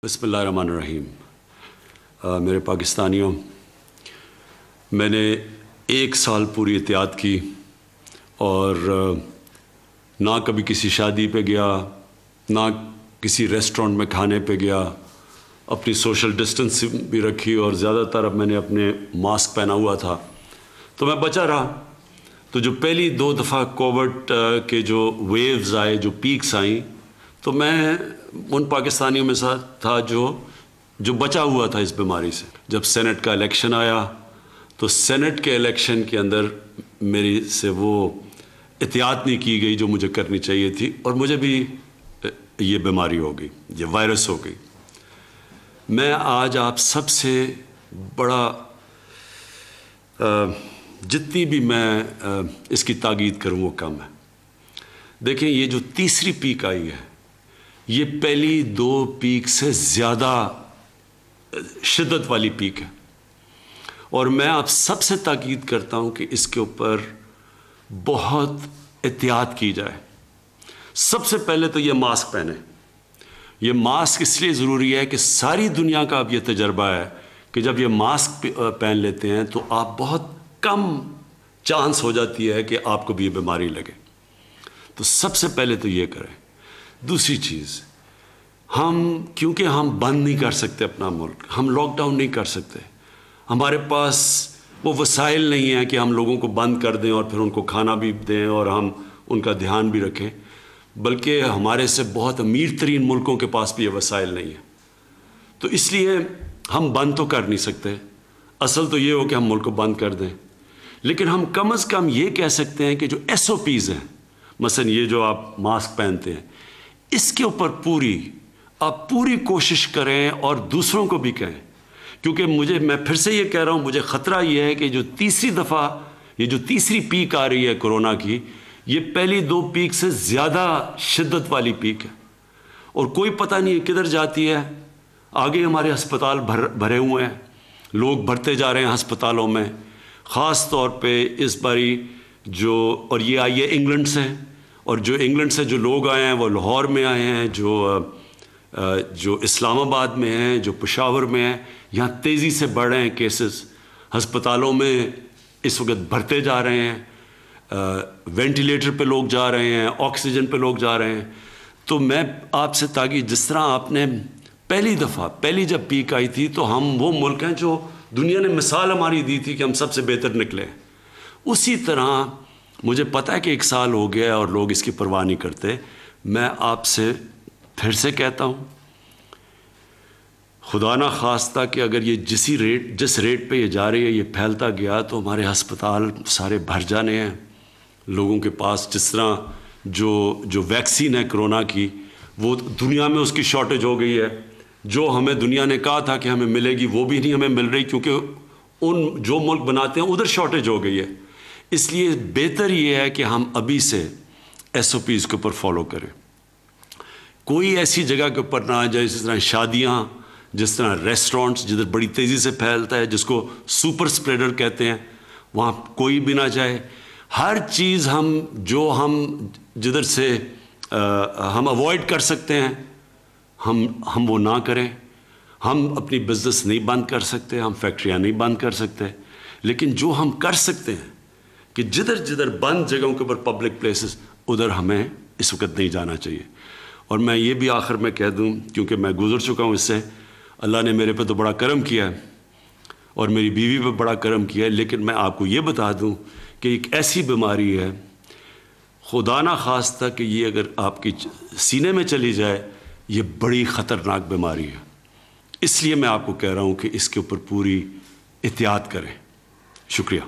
बिस्मिल्लाहिर्रहमानिर्रहीम। मेरे पाकिस्तानियों, मैंने 1 साल पूरी एहतियात की और ना कभी किसी शादी पे गया, ना किसी रेस्टोरेंट में खाने पे गया, अपनी सोशल डिस्टेंस भी रखी और ज़्यादातर अब मैंने अपने मास्क पहना हुआ था, तो मैं बचा रहा। तो जो पहली 2 दफ़ा कोविड के जो वेव्स आए, जो पीक्स आई, तो मैं उन पाकिस्तानियों में साथ था जो बचा हुआ था इस बीमारी से। जब सेनेट का इलेक्शन आया तो सेनेट के इलेक्शन के अंदर मेरी से वो एहतियात नहीं की गई जो मुझे करनी चाहिए थी और मुझे भी ये बीमारी हो गई, ये वायरस हो गई। मैं आज आप सबसे बड़ा जितनी भी मैं इसकी ताकीद करूँ वो कम है। देखें, ये जो तीसरी पीक आई है, ये पहली 2 पीक से ज़्यादा शिद्दत वाली पीक है और मैं आप सबसे ताकीद करता हूँ कि इसके ऊपर बहुत एहतियात की जाए। सबसे पहले तो ये मास्क पहने। ये मास्क इसलिए ज़रूरी है कि सारी दुनिया का अब ये तजर्बा है कि जब ये मास्क पहन लेते हैं तो आप बहुत कम चांस हो जाती है कि आपको भी ये बीमारी लगे। तो सबसे पहले तो ये करें। दूसरी चीज़, क्योंकि हम बंद नहीं कर सकते अपना मुल्क, हम लॉकडाउन नहीं कर सकते, हमारे पास वो वसाइल नहीं है कि हम लोगों को बंद कर दें और फिर उनको खाना भी दें और हम उनका ध्यान भी रखें, बल्कि हमारे से बहुत अमीर तरीन मुल्कों के पास भी ये वसाइल नहीं है। तो इसलिए हम बंद तो कर नहीं सकते। असल तो ये हो कि हम मुल्क को बंद कर दें, लेकिन हम कम अज़ कम ये कह सकते हैं कि जो SOPs हैं, मसलन ये जो आप मास्क पहनते हैं, इसके ऊपर आप पूरी कोशिश करें और दूसरों को भी कहें। क्योंकि मैं फिर से ये कह रहा हूँ, मुझे ख़तरा ये है कि जो तीसरी पीक आ रही है कोरोना की, ये पहली 2 पीक से ज़्यादा शिद्दत वाली पीक है और कोई पता नहीं है किधर जाती है। आगे हमारे अस्पताल भरे हुए हैं, लोग भरते जा रहे हैं अस्पतालों में। ख़ास तौर पे इस बारी और ये आई है इंग्लैंड से, और जो इंग्लैंड से जो लोग आए हैं वो लाहौर में आए हैं, जो इस्लामाबाद में हैं, जो पेशावर में हैं। यहाँ तेज़ी से बढ़ रहे हैं केसेस, अस्पतालों में इस वक्त भरते जा रहे हैं, वेंटिलेटर पे लोग जा रहे हैं, ऑक्सीजन पे लोग जा रहे हैं। तो मैं आपसे, ताकि जिस तरह आपने पहली जब पीक आई थी, तो हम वो मुल्क हैं जो दुनिया ने मिसाल हमारी दी थी कि हम सबसे बेहतर निकले। उसी तरह मुझे पता है कि 1 साल हो गया है और लोग इसकी परवाह नहीं करते। मैं आपसे फिर से कहता हूँ, खुदा ना खास्ता कि अगर ये जिस रेट पे ये जा रही है, ये फैलता गया, तो हमारे अस्पताल सारे भर जाने हैं लोगों के पास। जिस तरह जो वैक्सीन है कोरोना की, वो दुनिया में उसकी शॉर्टेज हो गई है। जो हमें दुनिया ने कहा था कि हमें मिलेगी, वो भी नहीं हमें मिल रही, क्योंकि जो मुल्क बनाते हैं उधर शॉर्टेज हो गई है। इसलिए बेहतर ये है कि हम अभी से SOPs के ऊपर फॉलो करें। कोई ऐसी जगह के ऊपर ना आ जाए, जिस तरह शादियाँ, जिस तरह रेस्टोरेंट्स, जिधर बड़ी तेज़ी से फैलता है, जिसको सुपर स्प्रेडर कहते हैं, वहाँ कोई भी ना जाए। हर चीज़ हम जिधर से हम अवॉइड कर सकते हैं, हम वो ना करें। हम अपनी बिज़नेस नहीं बंद कर सकते, हम फैक्ट्रियाँ नहीं बंद कर सकते, लेकिन जो हम कर सकते हैं कि जिधर बंद जगहों के ऊपर पब्लिक प्लेसेस, उधर हमें इस वक्त नहीं जाना चाहिए। और मैं ये भी आखिर में कह दूं, क्योंकि मैं गुज़र चुका हूँ इससे, अल्लाह ने मेरे पे तो बड़ा करम किया है और मेरी बीवी पे बड़ा करम किया है, लेकिन मैं आपको ये बता दूं कि एक ऐसी बीमारी है, खुदा ना खास्ता कि ये अगर आपकी सीने में चली जाए, ये बड़ी ख़तरनाक बीमारी है। इसलिए मैं आपको कह रहा हूँ कि इसके ऊपर पूरी एहतियात करें। शुक्रिया।